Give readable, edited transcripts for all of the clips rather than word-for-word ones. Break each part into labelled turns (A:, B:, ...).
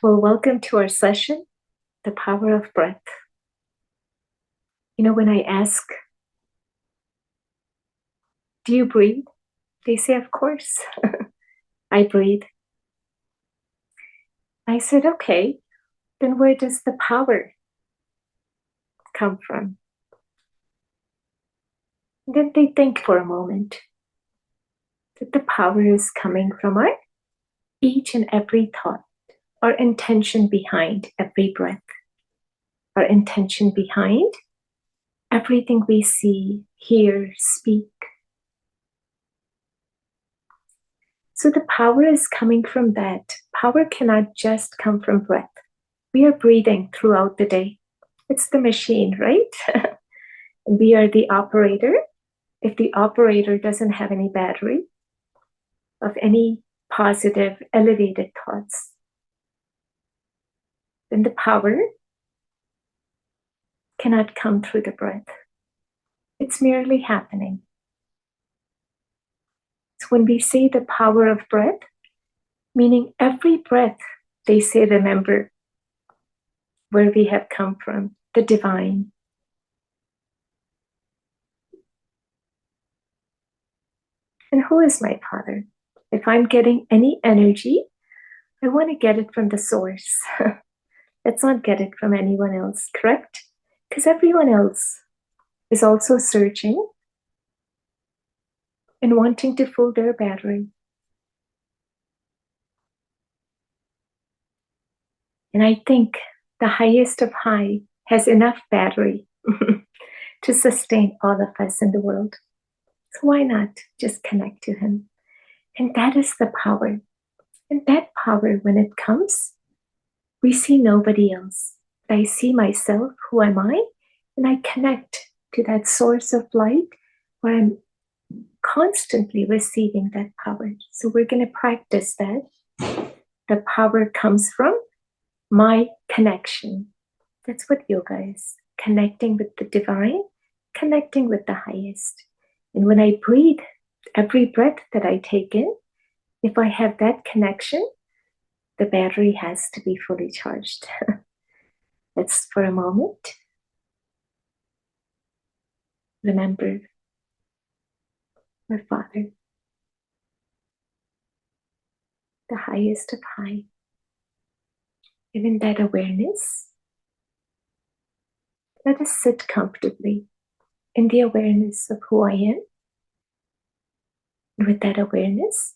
A: Well, welcome to our session, The Power of Breath. When I ask, do you breathe? They say, of course, I breathe. I said, okay, then where does the power come from? And then they think for a moment that the power is coming from our each and every thought, our intention behind every breath, our intention behind everything we see, hear, speak. So the power is coming from that. Power cannot just come from breath. We are breathing throughout the day. It's the machine, right? We are the operator. If the operator doesn't have any battery of any positive, elevated thoughts, then the power cannot come through the breath. It's merely happening. So when we say the power of breath, meaning every breath, they say, remember where we have come from, the divine. And who is my Father? If I'm getting any energy, I want to get it from the source. Let's not get it from anyone else, correct? Because everyone else is also searching and wanting to fill their battery. And I think the highest of high has enough battery to sustain all of us in the world. So why not just connect to him? And that is the power. And that power, when it comes, we see nobody else. I see myself, who am I? And I connect to that source of light where I'm constantly receiving that power. So we're going to practice that. The power comes from my connection. That's what yoga is. Connecting with the divine, connecting with the highest. And when I breathe, every breath that I take in, if I have that connection, the battery has to be fully charged. Let's, for a moment, remember our Father, the highest of high. And in that awareness, let us sit comfortably in the awareness of who I am. And with that awareness,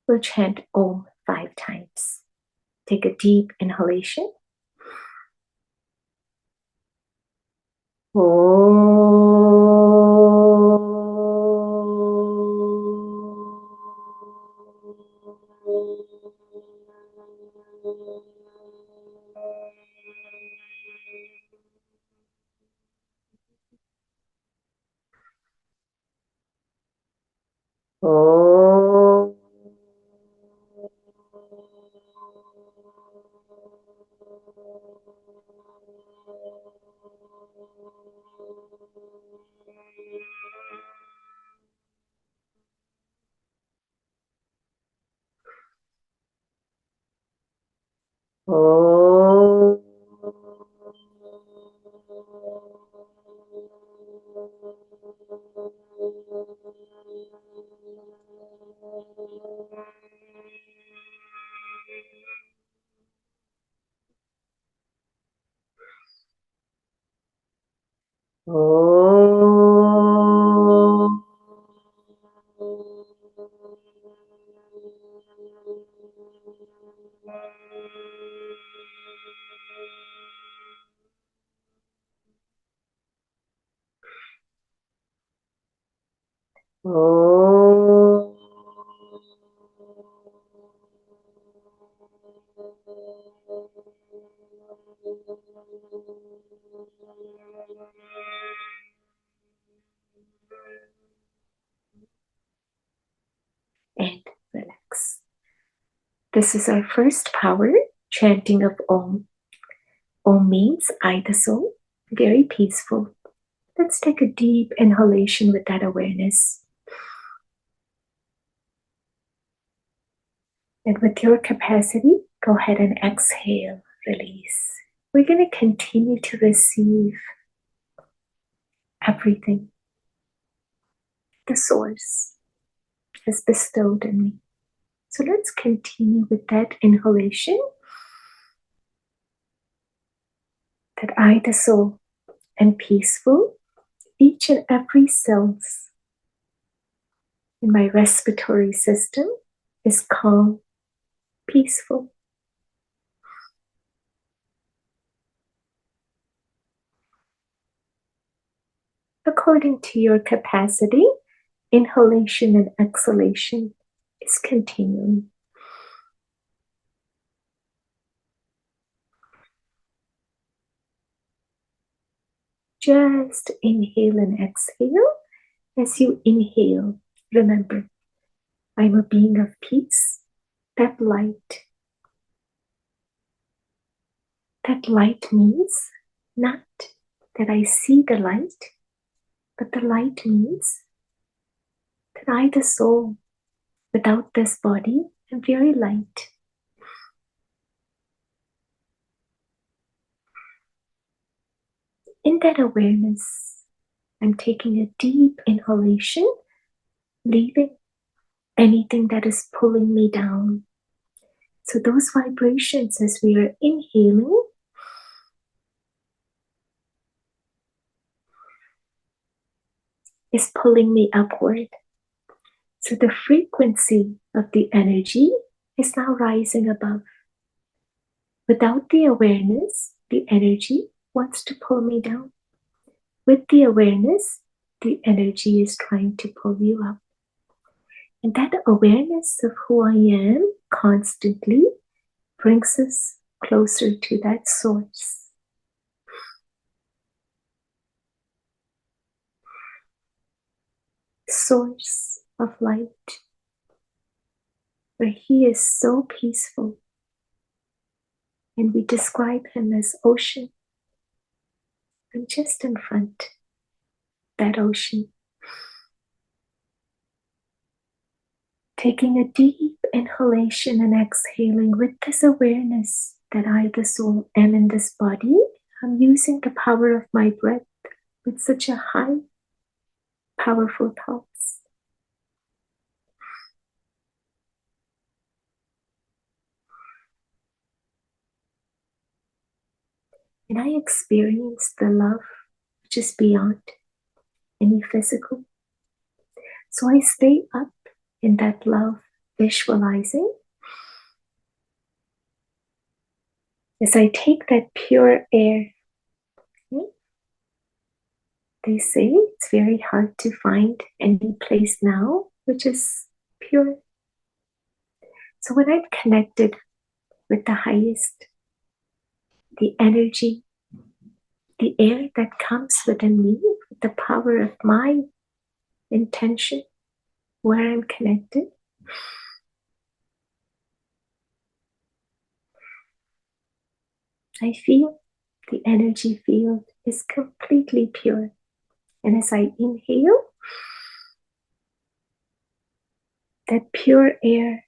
A: we'll chant Om 5 times. Take a deep inhalation. And relax. This is our first power, chanting of Om. Om means I, the soul, very peaceful. Let's take a deep inhalation with that awareness. And with your capacity, Go ahead and exhale, release. We're going to continue to receive everything the source has bestowed in me. So let's continue with that inhalation. That I, the soul, am peaceful. Each and every cells in my respiratory system is calm, peaceful. According to your capacity, inhalation and exhalation is continuing. Just inhale and exhale. As you inhale, remember, I'm a being of peace. That light means not that I see the light, but the light means that I, the soul, without this body, am very light. In that awareness, I'm taking a deep inhalation, leaving anything that is pulling me down. So those vibrations as we are inhaling is pulling me upward. So the frequency of the energy is now rising above. Without the awareness, the energy wants to pull me down. With the awareness, the energy is trying to pull you up. And that awareness of who I am constantly brings us closer to that source. Source of light, where he is so peaceful. And we describe him as ocean. And just in front, that ocean. Taking a deep inhalation and exhaling with this awareness that I, the soul, am in this body. I'm using the power of my breath with such a high, powerful thoughts. And I experience the love which is beyond any physical. So I stay up in that love, visualizing. As I take that pure air, they say it's very hard to find any place now which is pure. So when I'm connected with the highest, the energy, the air that comes within me, with the power of my intention, where I'm connected, I feel the energy field is completely pure. And as I inhale, that pure air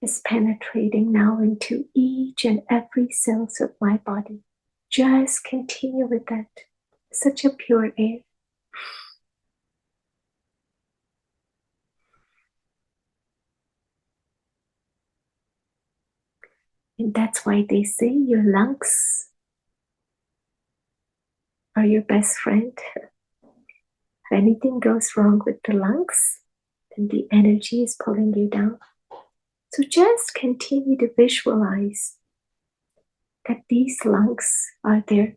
A: is penetrating now into each and every cells of my body. Just continue with that. Such a pure air. And that's why they say your lungs are your best friend. If anything goes wrong with the lungs, then the energy is pulling you down. So just continue to visualize that these lungs are there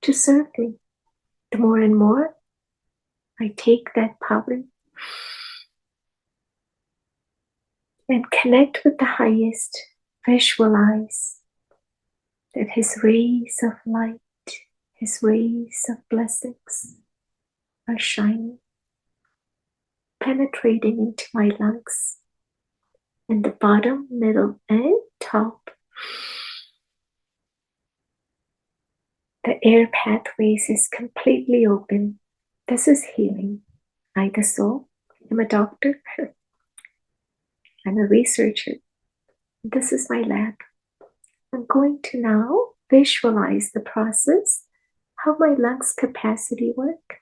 A: to serve me. The more and more I take that power and connect with the highest, visualize that his rays of light, his rays of blessings are shining, penetrating into my lungs, and the bottom, middle, and top. The air pathways is completely open. This is healing. I, the soul, am a doctor. I'm a researcher. This is my lab. I'm going to now visualize the process, how my lungs capacity work.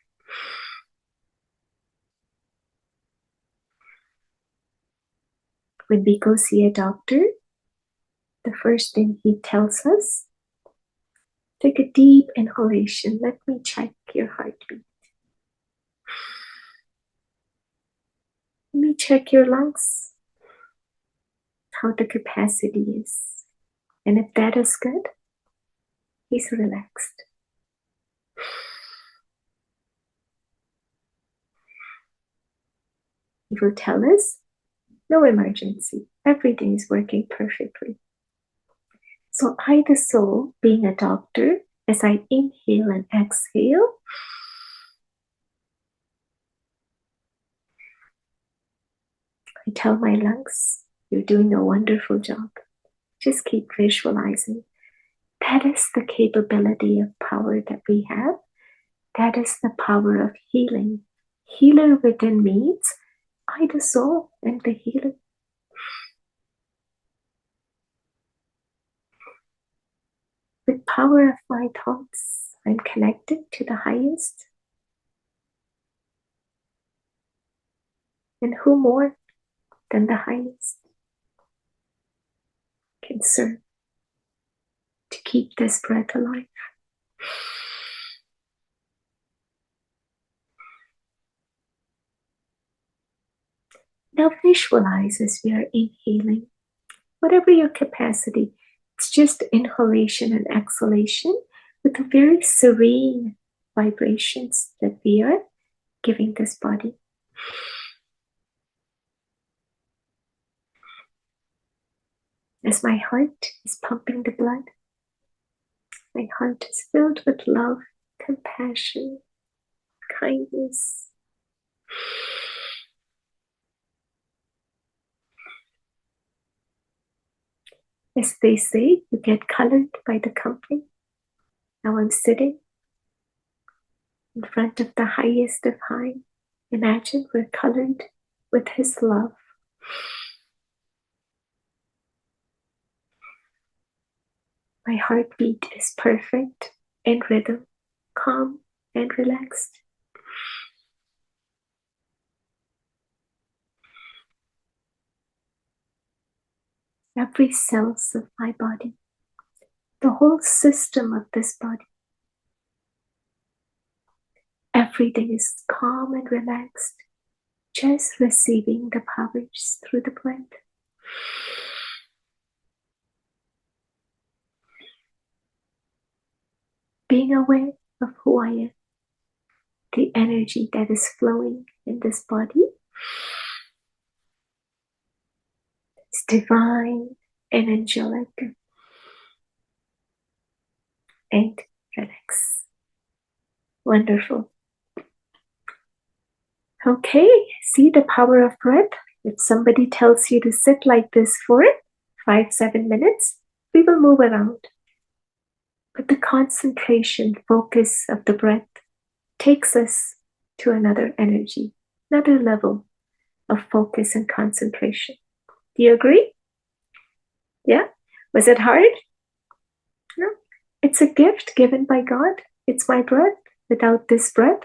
A: When we go see a doctor, the first thing he tells us, take a deep inhalation. Let me check your heartbeat. Let me check your lungs, how the capacity is. And if that is good, he's relaxed. He will tell us, no emergency. Everything is working perfectly. So I, the soul, being a doctor, as I inhale and exhale, I tell my lungs, you're doing a wonderful job. Just keep visualizing. That is the capability of power that we have. That is the power of healing. Healer within means I, the soul, am the healer. With power of my thoughts, I'm connected to the highest. And who more than the highest can serve to keep this breath alive? Now visualize as we are inhaling, whatever your capacity, it's just inhalation and exhalation with the very serene vibrations that we are giving this body. As my heart is pumping the blood, my heart is filled with love, compassion, kindness. As they say, you get colored by the company. Now I'm sitting in front of the highest of high. Imagine we're colored with his love. My heartbeat is perfect in rhythm, calm and relaxed. Every cells of my body, the whole system of this body, everything is calm and relaxed, just receiving the powers through the breath. Being aware of who I am, the energy that is flowing in this body is divine and angelic and relax. Wonderful. Okay, see the power of breath? If somebody tells you to sit like this for 5-7 minutes, we will move around. But the concentration, focus of the breath takes us to another energy, another level of focus and concentration. Do you agree? Yeah? Was it hard? No. It's a gift given by God. It's my breath. Without this breath,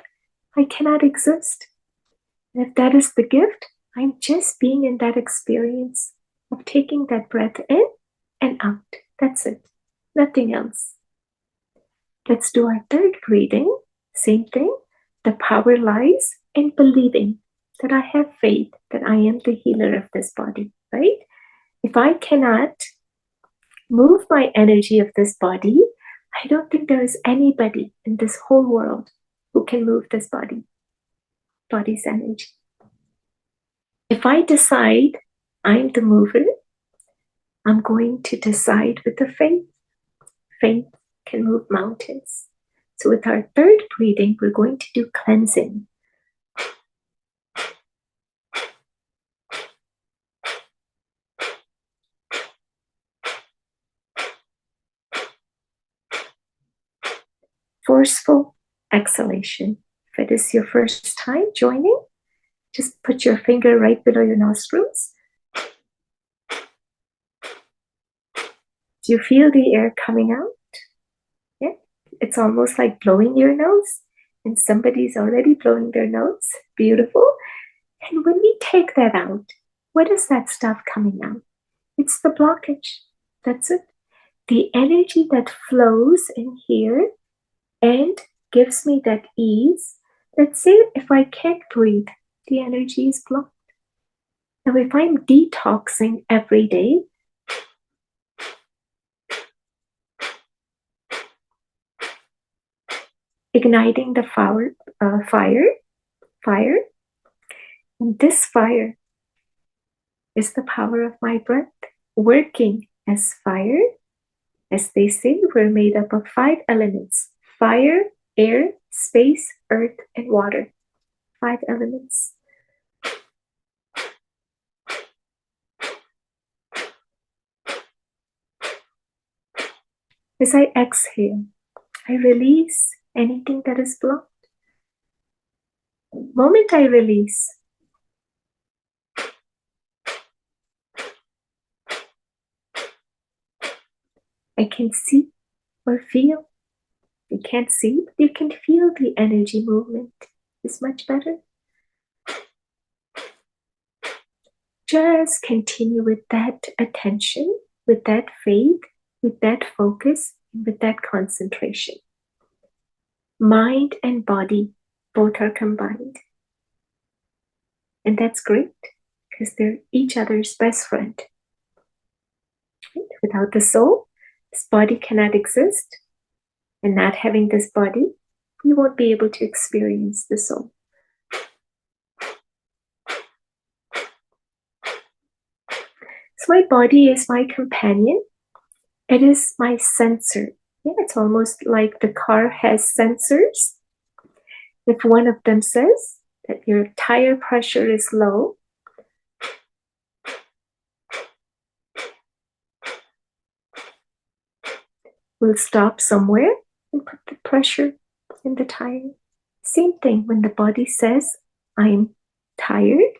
A: I cannot exist. And if that is the gift, I'm just being in that experience of taking that breath in and out. That's it. Nothing else. Let's do our third breathing. Same thing. The power lies in believing that I have faith that I am the healer of this body, right? If I cannot move my energy of this body, I don't think there is anybody in this whole world who can move this body's energy. If I decide I'm the mover, I'm going to decide with the faith. Faith can move mountains. So with our third breathing, we're going to do cleansing. Forceful exhalation. If it is your first time joining, just put your finger right below your nostrils. Do you feel the air coming out? Yeah. It's almost like blowing your nose, and somebody's already blowing their nose. Beautiful. And when we take that out, what is that stuff coming out? It's the blockage. That's it. The energy that flows in here and gives me that ease. Let's say if I can't breathe, the energy is blocked. Now, if I'm detoxing every day, igniting the fire, and this fire is the power of my breath working as fire. As they say, we're made up of 5 elements: fire, air, space, earth, and water. 5 elements. As I exhale, I release anything that is blocked. The moment I release, I can see or feel. You can't see, but you can feel the energy movement. It's much better. Just continue with that attention, with that faith, with that focus, with that concentration. Mind and body both are combined. And that's great because they're each other's best friend. Without the soul, this body cannot exist. And not having this body, we won't be able to experience the soul. So my body is my companion. It is my sensor. Yeah, it's almost like the car has sensors. If one of them says that your tire pressure is low, we'll stop somewhere and put the pressure in the tire. Same thing when the body says, I'm tired,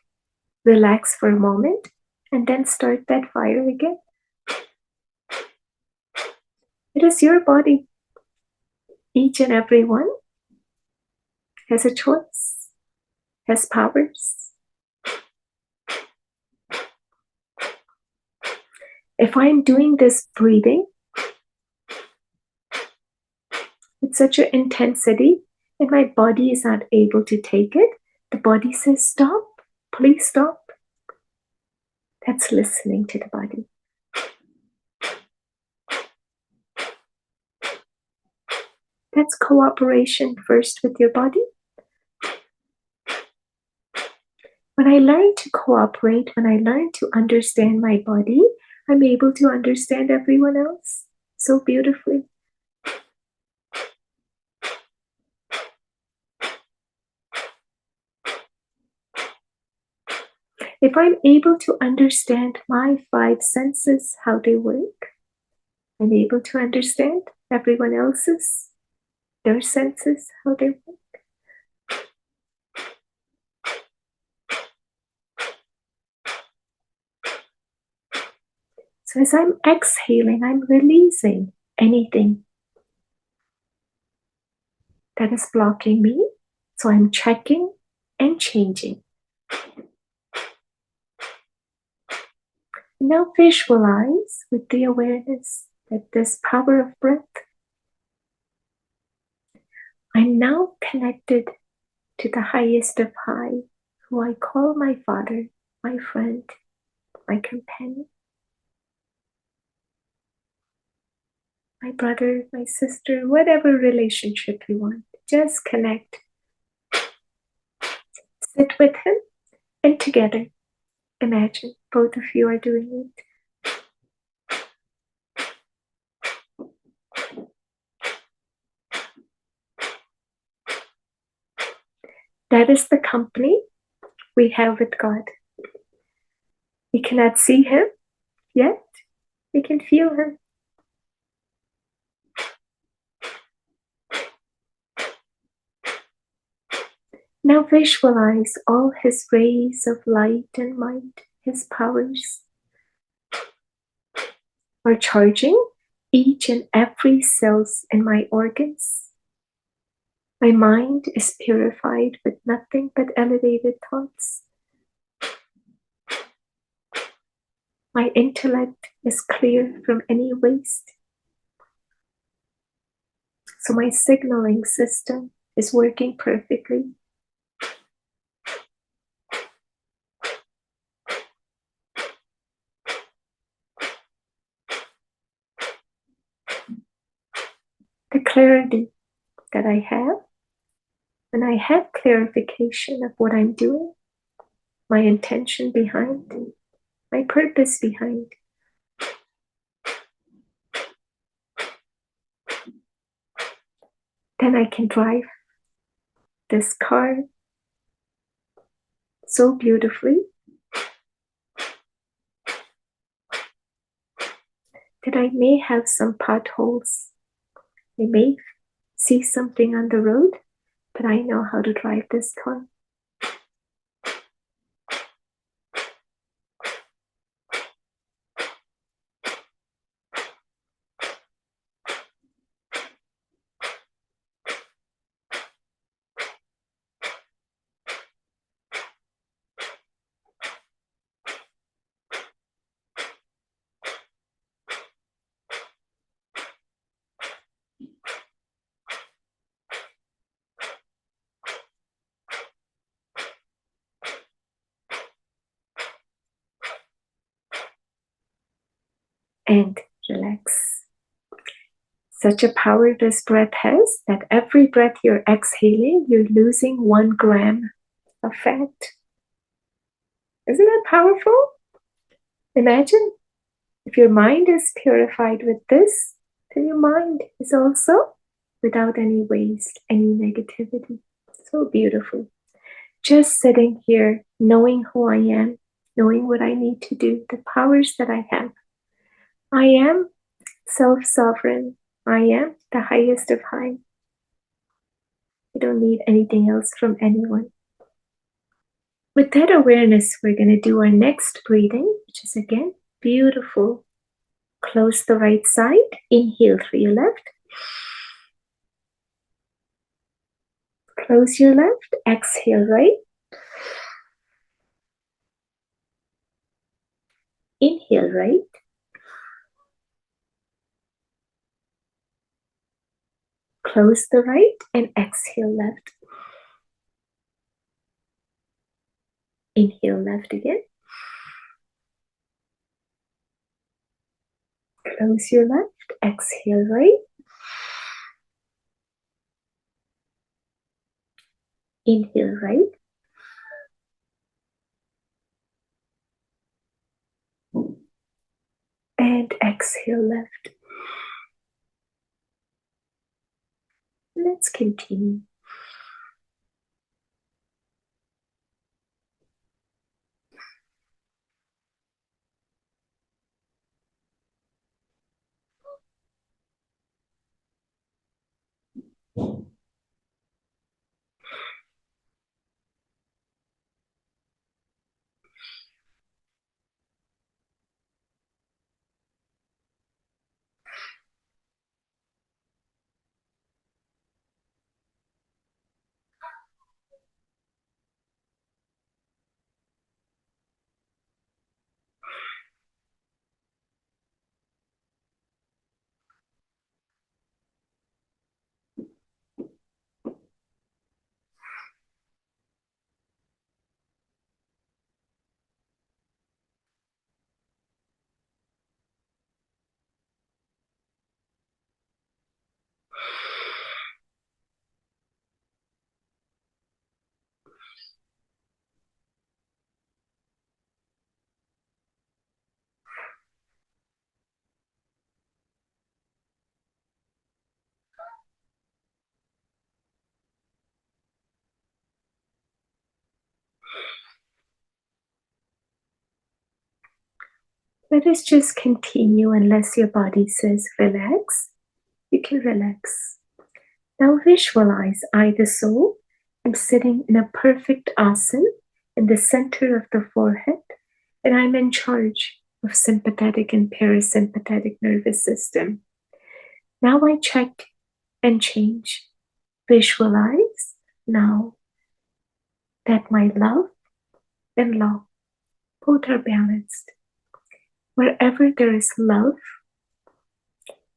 A: relax for a moment, and then start that fire again. It is your body. Each and every one has a choice, has powers. If I'm doing this breathing with such an intensity and my body is not able to take it, the body says, stop, please stop. That's listening to the body. That's cooperation first with your body. When I learn to cooperate, when I learn to understand my body, I'm able to understand everyone else so beautifully. If I'm able to understand my 5 senses, how they work, I'm able to understand everyone else's, their senses, how they work. So as I'm exhaling, I'm releasing anything that is blocking me. So I'm checking and changing. Now visualize with the awareness that this power of breath, I'm now connected to the highest of high, who I call my Father, my friend, my companion, my brother, my sister, whatever relationship you want. Just connect. Sit with him and together. Imagine both of you are doing it. That is the company we have with God. We cannot see him yet. We can feel him. Now visualize all his rays of light and might, his powers are charging each and every cells in my organs. My mind is purified with nothing but elevated thoughts. My intellect is clear from any waste. So my signaling system is working perfectly. The clarity that I have, when I have clarification of what I'm doing, my intention behind, my purpose behind, then I can drive this car so beautifully that I may have some potholes. I may see something on the road, but I know how to drive this car. And relax. Such a power this breath has that every breath you're exhaling, you're losing 1 gram of fat. Isn't that powerful? Imagine if your mind is purified with this, then your mind is also without any waste, any negativity. So beautiful. Just sitting here, knowing who I am, knowing what I need to do, the powers that I have. I am self-sovereign. I am the highest of high. I don't need anything else from anyone. With that awareness, we're going to do our next breathing, which is again beautiful. Close the right side. Inhale through your left. Close your left. Exhale right. Inhale right. Close the right and exhale left. Inhale left again. Close your left. Exhale right. Inhale right. And exhale left. Let's continue. Let us just continue unless your body says relax. You can relax. Now visualize I, the soul, am sitting in a perfect asana in the center of the forehead, and I'm in charge of sympathetic and parasympathetic nervous system. Now I check and change. Visualize now that my love and law both are balanced. Wherever there is love,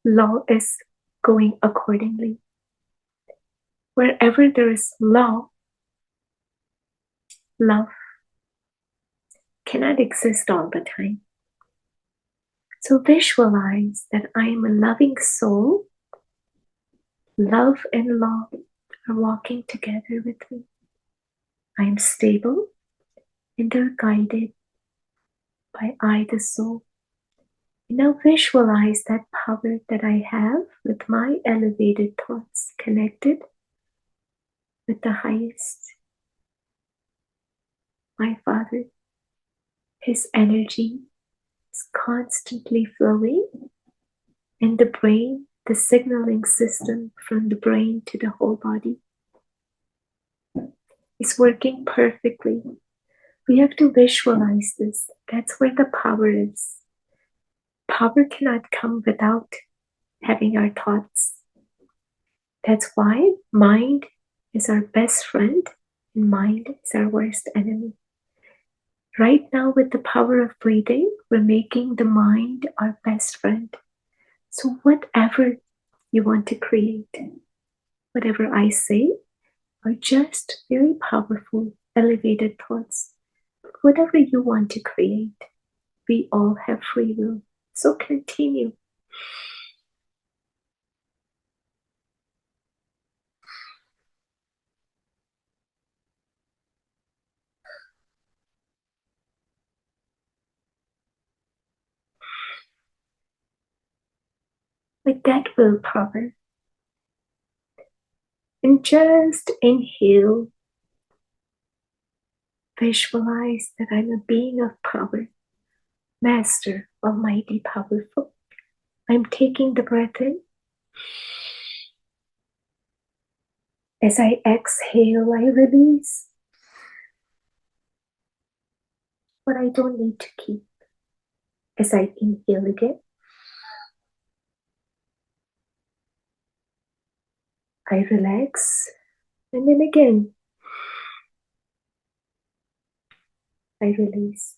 A: law is going accordingly. Wherever there is law, love cannot exist all the time. So visualize that I am a loving soul. Love and law are walking together with me. I am stable and they're guided by I, the soul. Now visualize that power that I have with my elevated thoughts connected with the highest. My Father, His energy is constantly flowing in the brain, the signaling system from the brain to the whole body is working perfectly. We have to visualize this. That's where the power is. Power cannot come without having our thoughts. That's why mind is our best friend and mind is our worst enemy. Right now, with the power of breathing, we're making the mind our best friend. So whatever you want to create, whatever I say, are just very powerful, elevated thoughts. Whatever you want to create, we all have free will. So continue. With that willpower, and just inhale. Visualize that I'm a being of power, master, almighty, powerful. I'm taking the breath in. As I exhale, I release what I don't need to keep. As I inhale again, I relax. And then again, I release.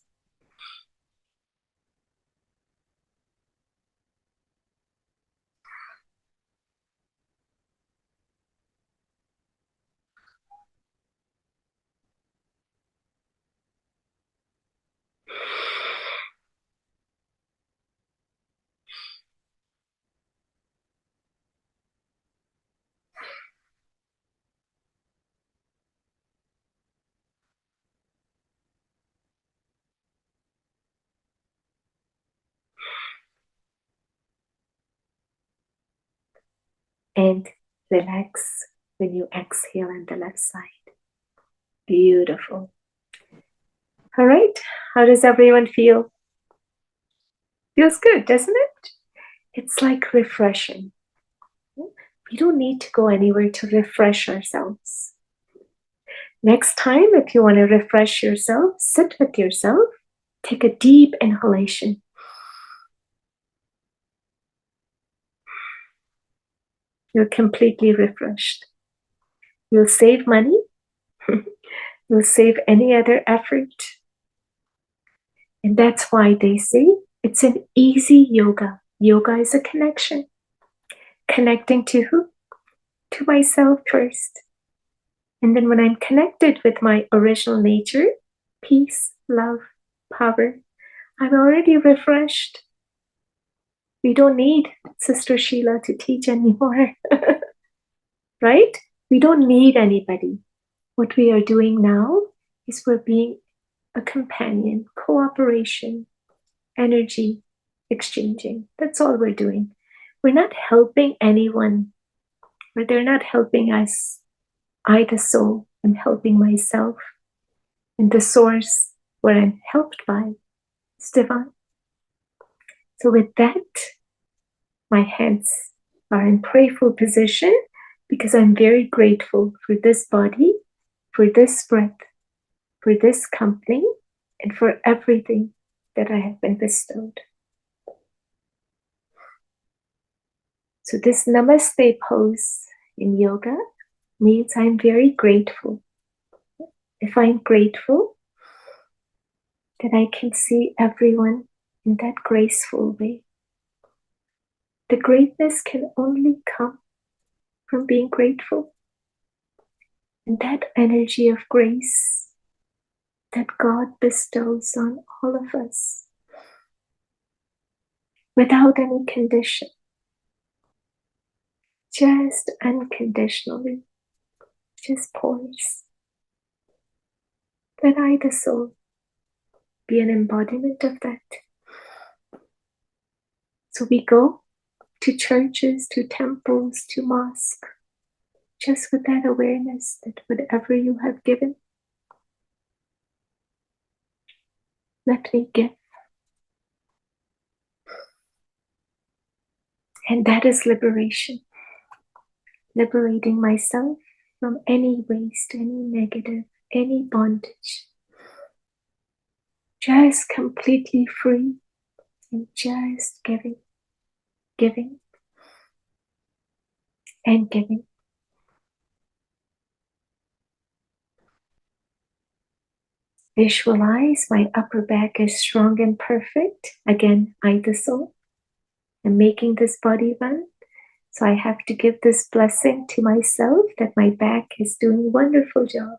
A: And relax when you exhale on the left side. Beautiful. All right. How does everyone feel? Feels good, doesn't it? It's like refreshing. We don't need to go anywhere to refresh ourselves. Next time, if you want to refresh yourself, sit with yourself, take a deep inhalation. You're completely refreshed. You'll save money. You'll save any other effort. And that's why they say it's an easy yoga. Yoga is a connection. Connecting to who? To myself first. And then when I'm connected with my original nature, peace, love, power, I'm already refreshed. We don't need Sister Shila to teach anymore. Right? We don't need anybody. What we are doing now is we're being a companion, cooperation, energy exchanging. That's all we're doing. We're not helping anyone, or they're not helping us. I, the soul, am helping myself. And the source where I'm helped by is divine. So with that, my hands are in prayerful position because I'm very grateful for this body, for this breath, for this company, and for everything that I have been bestowed. So this namaste pose in yoga means I'm very grateful. If I'm grateful, then I can see everyone in that graceful way. The greatness can only come from being grateful. And that energy of grace that God bestows on all of us without any condition, just unconditionally, just pours. Let I, the soul, be an embodiment of that. So we go to churches, to temples, to mosques, just with that awareness that whatever you have given, let me give. And that is liberation. Liberating myself from any waste, any negative, any bondage. Just completely free and just giving, giving, and giving. Visualize my upper back is strong and perfect. Again, I, the soul, am making this body run. So I have to give this blessing to myself that my back is doing a wonderful job.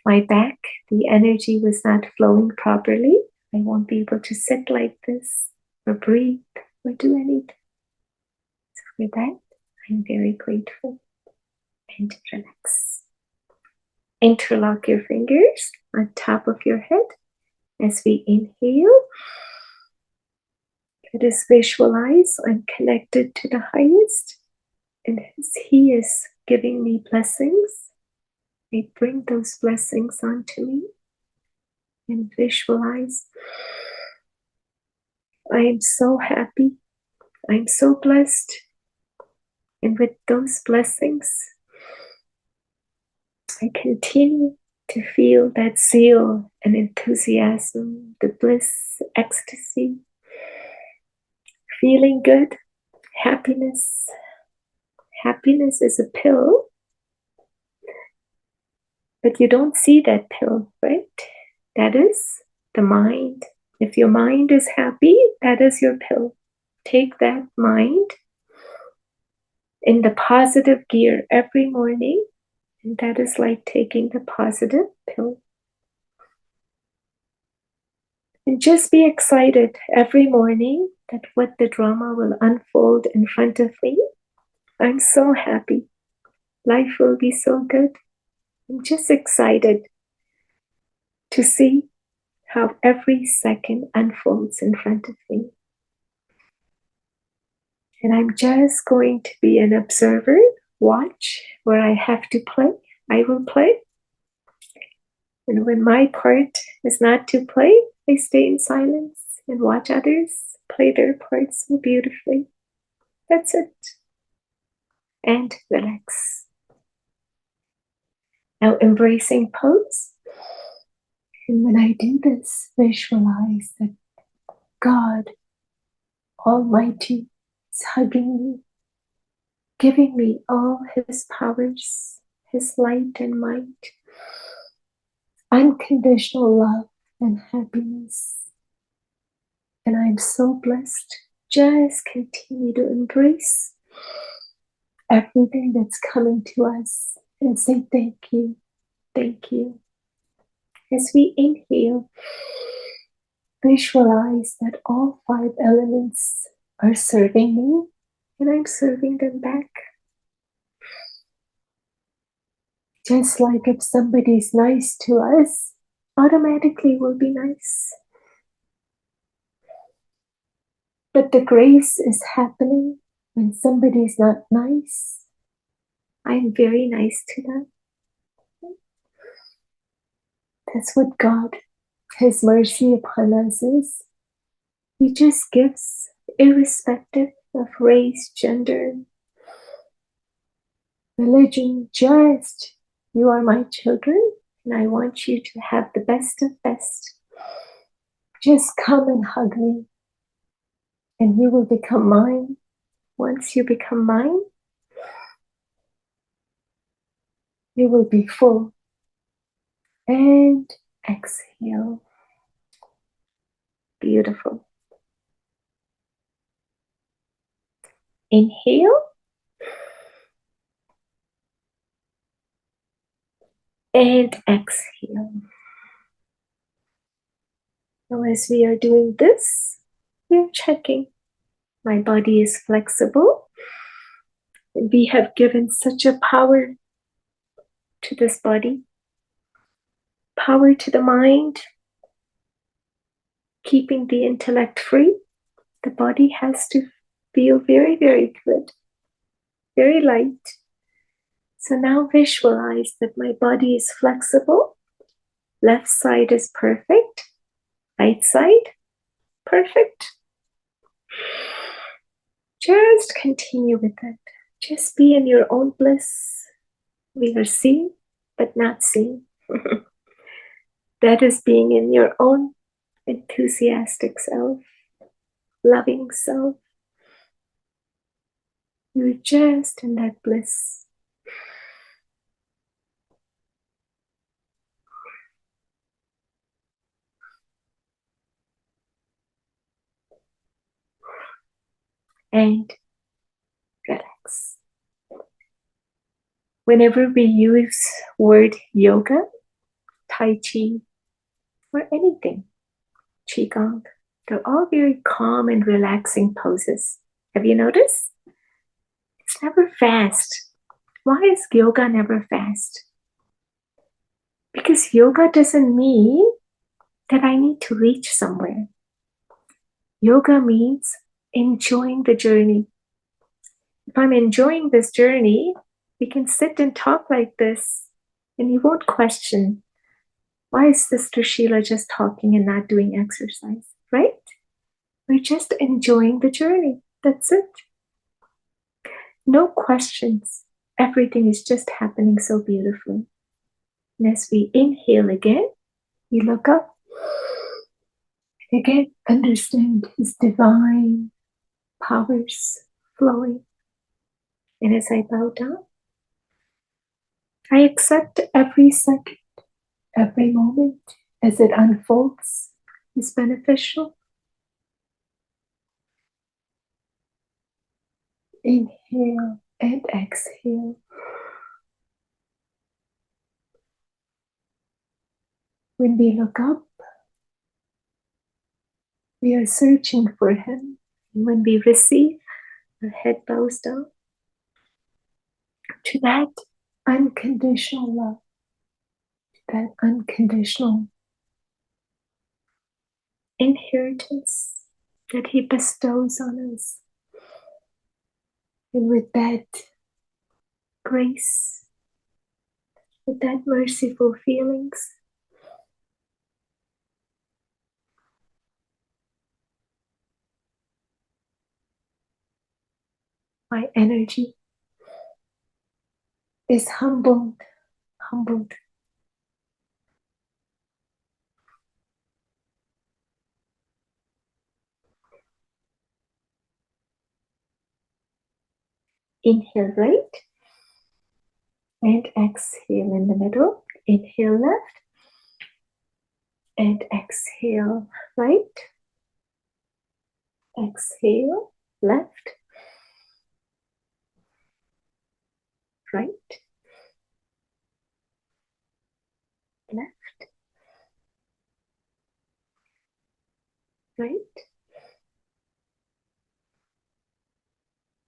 A: My back, the energy was not flowing properly. I won't be able to sit like this or breathe or do anything. So for that, I'm very grateful. And relax. Interlock your fingers on top of your head as we inhale. Let us visualize I'm connected to the highest, and as He is giving me blessings, I bring those blessings onto me and visualize. I am so happy. I'm so blessed. And with those blessings, I continue to feel that zeal and enthusiasm, the bliss, ecstasy, feeling good, happiness. Happiness is a pill, but you don't see that pill, right? That is the mind. If your mind is happy, that is your pill. Take that mind in the positive gear every morning, and that is like taking the positive pill. And just be excited every morning that what the drama will unfold in front of me. I'm so happy. Life will be so good. I'm just excited to see how every second unfolds in front of me. And I'm just going to be an observer, watch. Where I have to play, I will play. And when my part is not to play, I stay in silence and watch others play their parts so beautifully. That's it. And relax. Now embracing pose. And when I do this, visualize that God Almighty is hugging me, giving me all His powers, His light and might, unconditional love and happiness. And I'm so blessed. Just continue to embrace everything that's coming to us and say thank you, thank you. As we inhale, visualize that all 5 elements are serving me and I'm serving them back. Just like if somebody's nice to us, automatically we'll be nice. But the grace is happening when somebody's not nice. I'm very nice to them. That's what God, His mercy upon us is. He just gives, irrespective of race, gender, religion, just, you are my children, and I want you to have the best of best. Just come and hug me, and you will become mine, Once you become mine, you will be full. And exhale. Beautiful. Inhale. And exhale. Now, as we are doing this, we are checking. My body is flexible. We have given such a power to this body, power to the mind, keeping the intellect free. The body has to feel very, very good, very light. So now visualize that my body is flexible. Left side is perfect. Right side, perfect. Just continue with it. Just be in your own bliss. We are seen, but not seen. That is being in your own enthusiastic self, loving self. You're just in that bliss. And relax. Whenever we use word yoga, Tai Chi, or anything, Qigong, they're all very calm and relaxing poses. Have you noticed? It's never fast. Why is yoga never fast? Because yoga doesn't mean that I need to reach somewhere. Yoga means enjoying the journey. If I'm enjoying this journey, we can sit and talk like this, and you won't question, why is Sister Shila just talking and not doing exercise, right? We're just enjoying the journey. That's it. No questions. Everything is just happening so beautifully. And as we inhale again, we look up. Again, understand His divine powers flowing. And as I bow down, I accept every second, every moment as it unfolds is beneficial. Inhale and exhale. When we look up, we are searching for Him. And when we receive, our head bows down to that unconditional love, that unconditional inheritance that He bestows on us. And with that grace, with that merciful feelings, my energy is humbled. Inhale right and exhale in the middle. Inhale left and exhale right. Exhale left, right, left, right,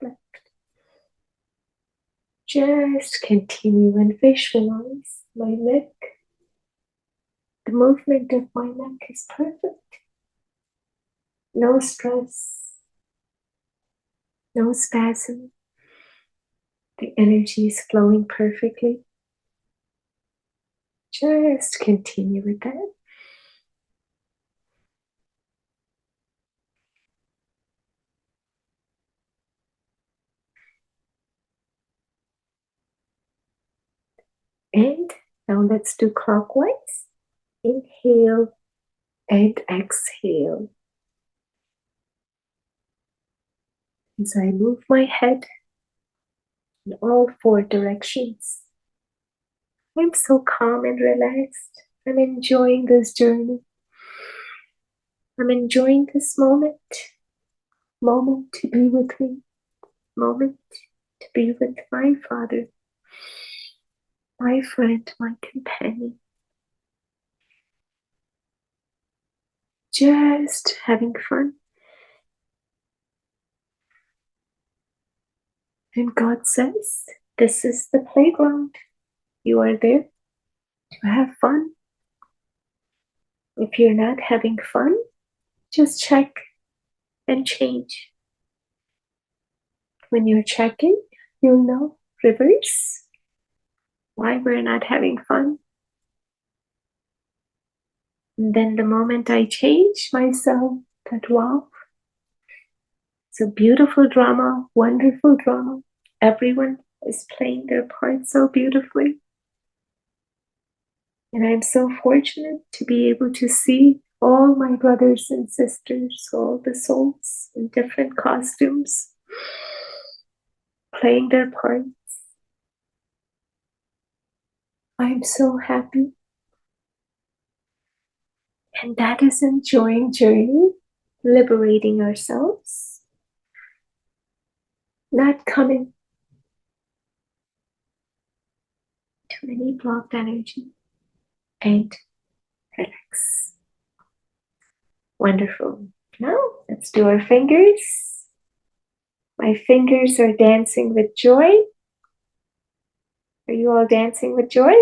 A: left. Just continue and visualize my neck. The movement of my neck is perfect. No stress, no spasm. The energy is flowing perfectly. Just continue with that. And now let's do clockwise. Inhale and exhale. as I move my head in all four directions. I'm so calm and relaxed. I'm enjoying this journey. I'm enjoying this moment to be with me, moment to be with my Father, my friend, my companion. Just having fun. And God says, this is the playground. You are there to have fun. If you're not having fun, just check and change. When you're checking, you'll know, reverse, why we're not having fun. And then the moment I change myself, that wow, it's a beautiful drama, wonderful drama. Everyone is playing their part so beautifully. And I'm so fortunate to be able to see all my brothers and sisters, all the souls in different costumes, playing their parts. I'm so happy. And that is enjoying journey, liberating ourselves, not coming to any blocked energy, and relax. Wonderful. Now let's do our fingers. My fingers are dancing with joy. Are you all dancing with joy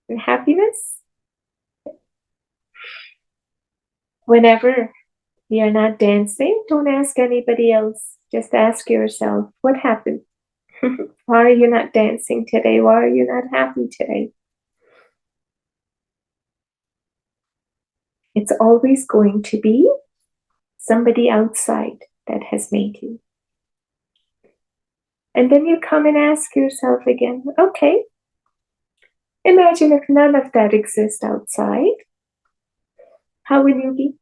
A: and happiness? Whenever you're not dancing, don't ask anybody else. Just ask yourself, what happened? Why are you not dancing today? Why are you not happy today? It's always going to be somebody outside that has made you. And then you come and ask yourself again, okay, imagine if none of that exists outside, how will you be?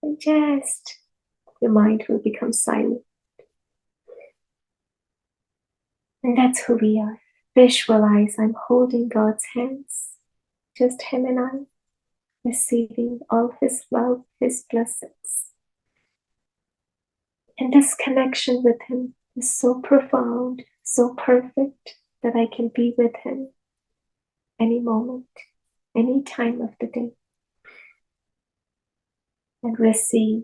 A: And just your mind will become silent. And that's who we are. Visualize I'm holding God's hands, just Him and I, receiving all His love, His blessings. And this connection with Him is so profound, so perfect, that I can be with Him any moment, any time of the day, and receive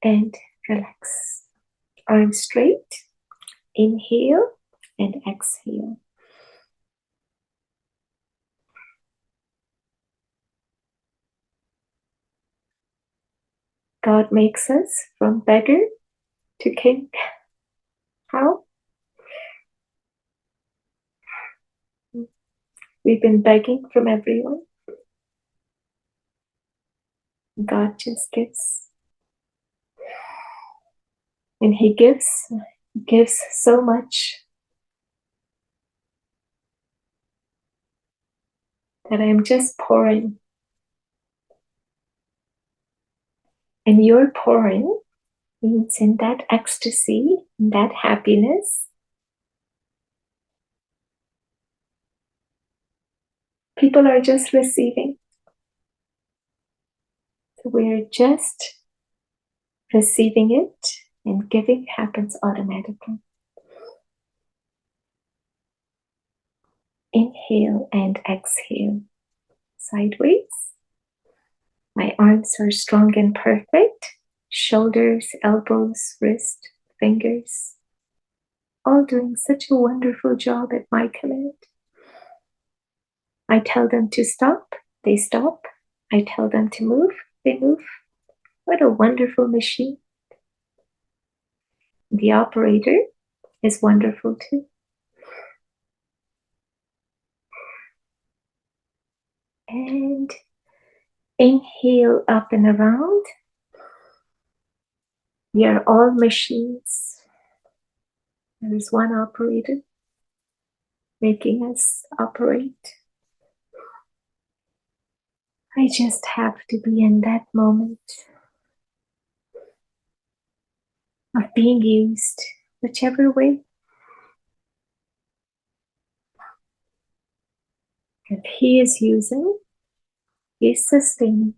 A: and relax. Arms straight, inhale and exhale. God makes us from beggar to king. How? We've been begging from everyone. God just gives. And He gives so much that I'm just pouring. And your pouring means in that ecstasy, in that happiness, people are just receiving. So we're just receiving it, and giving happens automatically. Inhale and exhale. Sideways. My arms are strong and perfect. Shoulders, elbows, wrist, fingers, all doing such a wonderful job at my command. I tell them to stop, they stop. I tell them to move, they move. What a wonderful machine. The operator is wonderful too. And inhale up and around. We are all machines. There is one operator making us operate. I just have to be in that moment. of being used, whichever way. If He is using, He is sustaining.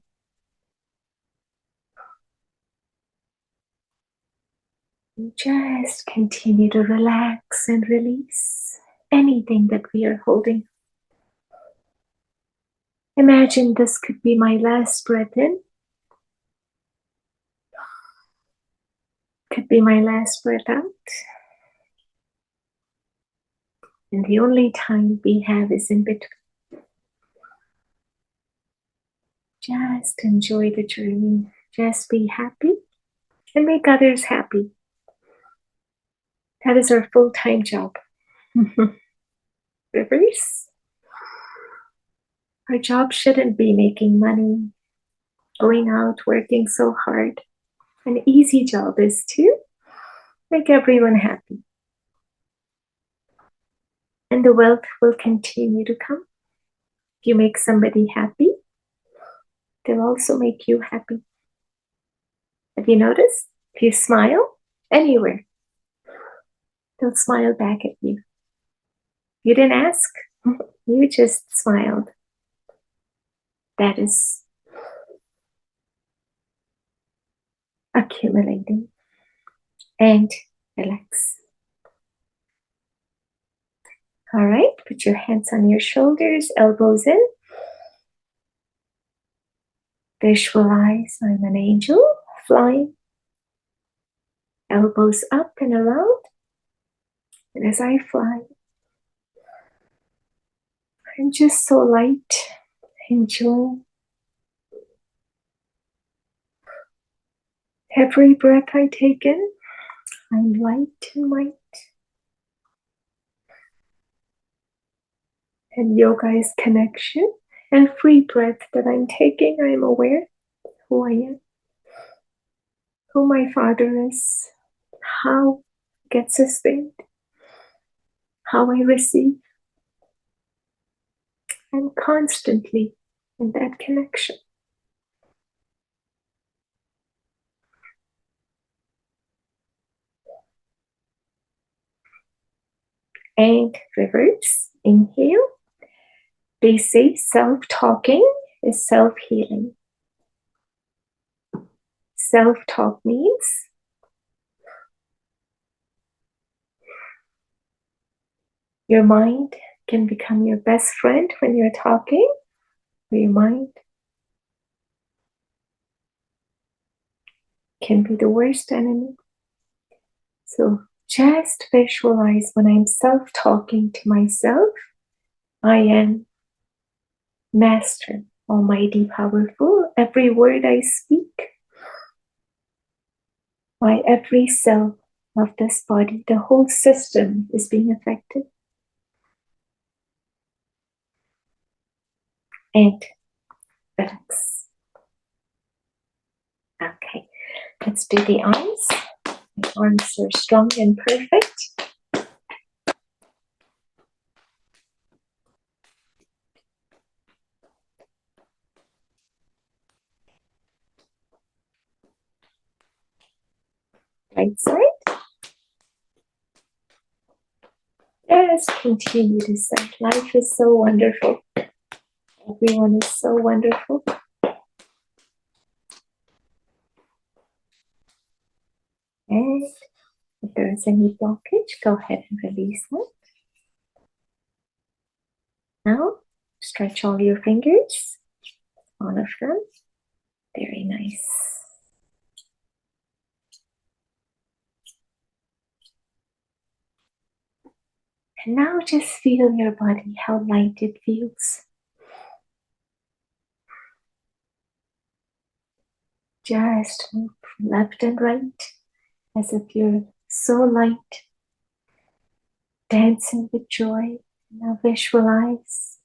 A: And just continue to relax and release anything that we are holding. Imagine this could be my last breath in, could be my last breath out. And the only time we have is in between. Just enjoy the journey. Just be happy and make others happy. That is our full-time job. Reverse. Our job shouldn't be making money, going out, working so hard. An easy job is to make everyone happy. And the wealth will continue to come. If you make somebody happy, they'll also make you happy. Have you noticed? If you smile anywhere, they'll smile back at you. You didn't ask, you just smiled. That is accumulating. And relax. All right, put your hands on your shoulders, elbows in. Visualize I'm an angel flying. Elbows up and around. And as I fly, I'm just so light, enjoying every breath I take in. I'm light and light. And yoga is connection. And free breath that I'm taking, I'm aware who I am, who my Father is, how I get sustained, how I receive. I'm constantly in that connection. And reverse, inhale. They say self-talking is self-healing. Self-talk means your mind can become your best friend when you're talking, or your mind can be the worst enemy. So just visualize when I'm self-talking to myself, I am Master, Almighty, Powerful. Every word I speak, by every cell of this body, the whole system is being affected. And relax. Okay, let's do the arms. My arms are strong and perfect. Right side. Just continue to say, life is so wonderful. Everyone is so wonderful. And if there is any blockage, go ahead and release it. Now, stretch all your fingers, all of them. Very nice. And now just feel your body, how light it feels. Just move left and right as if you're so light, dancing with joy. Now visualize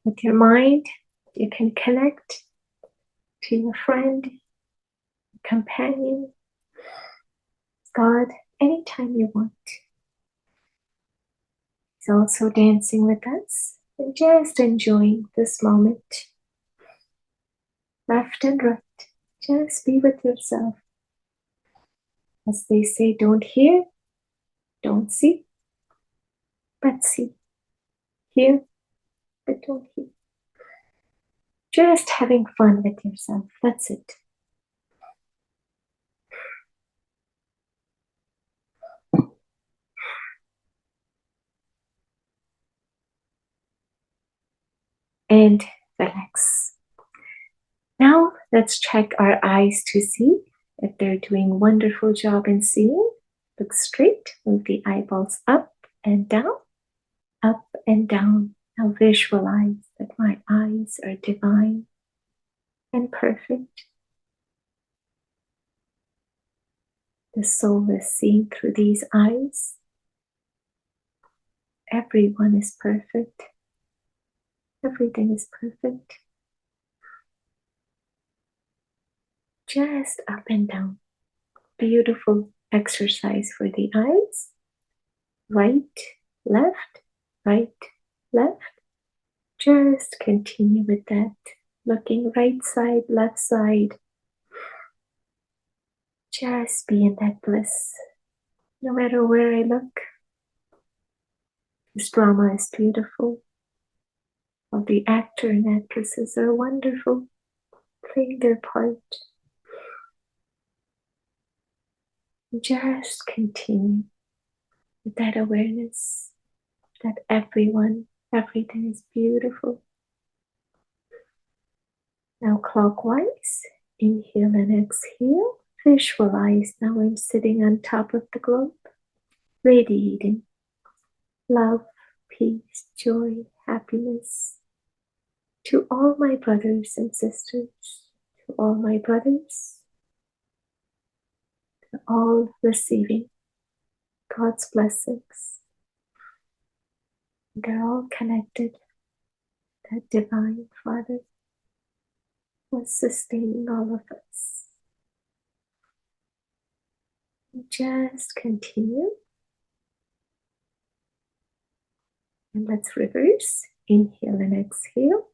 A: with your mind. You can connect to your friend, companion, God, anytime you want. He's also dancing with us and just enjoying this moment. Left and right, just be with yourself. As they say, don't hear, don't see, but see. Hear, but don't hear. Just having fun with yourself. That's it. And relax. Now let's check our eyes to see if they're doing a wonderful job in seeing. Look straight, move the eyeballs up and down, up and down. Now visualize that my eyes are divine and perfect. The soul is seeing through these eyes. Everyone is perfect. Everything is perfect. Just up and down. Beautiful exercise for the eyes. Right, left, right, left. Just continue with that. Looking right side, left side. Just be in that bliss. No matter where I look, this drama is beautiful. All the actor and actresses are wonderful, playing their part. Just continue with that awareness that everyone, everything is beautiful. Now clockwise, inhale and exhale. Visualize now I'm sitting on top of the globe, radiating love, peace, joy, happiness to all my brothers and sisters, to all my brothers, to all receiving God's blessings. They're all connected. That divine Father was sustaining all of us. Just continue. And let's reverse. Inhale and exhale.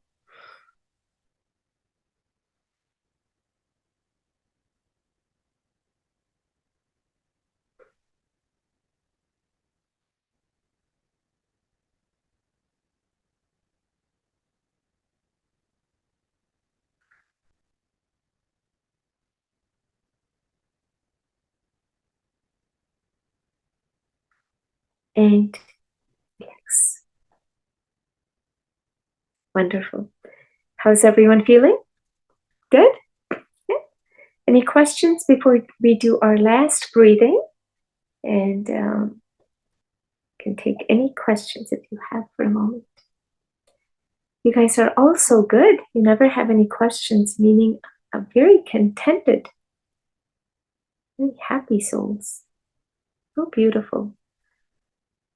A: And relax. Wonderful. How's everyone feeling? Good? Yeah. Any questions before we do our last breathing? And can take any questions if you have for a moment. You guys are all so good. You never have any questions, meaning very contented, very happy souls. So beautiful.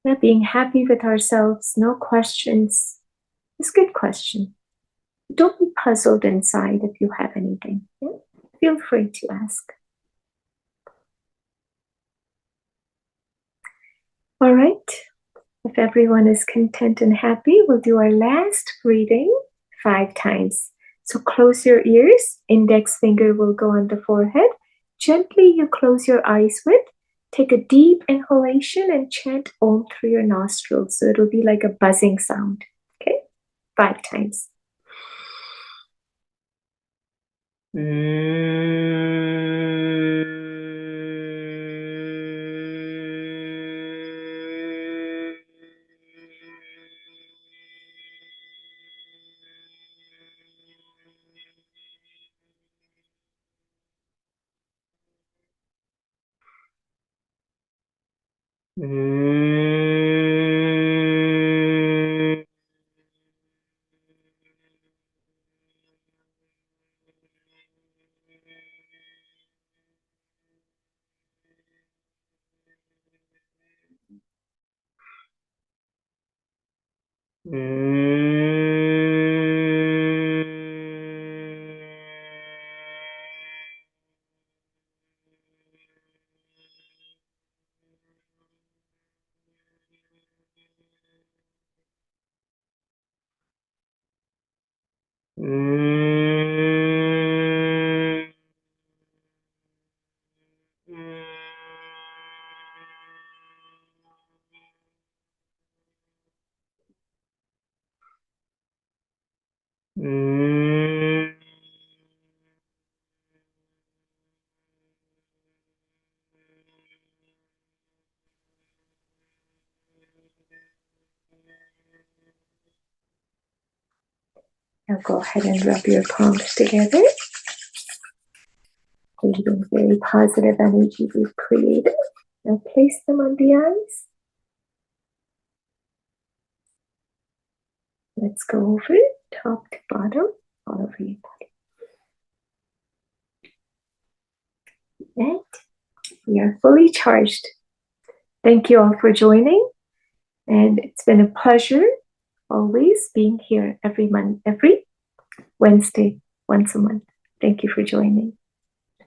A: Yeah, being happy with ourselves, no questions. It's a good question. Don't be puzzled inside if you have anything. Yeah? Feel free to ask. All right. If everyone is content and happy, we'll do our last breathing 5 times. So close your ears. Index finger will go on the forehead. Gently you close your eyes with. Take a deep inhalation and chant Om through your nostrils. So it'll be like a buzzing sound. Okay? 5 times.
B: Now
A: go ahead and rub your palms together. Creating very positive energy we've created. Now place them on the eyes. Let's go over top to bottom, all over your body. And we are fully charged. Thank you all for joining. And it's been a pleasure always being here every Wednesday, once a month. Thank you for joining.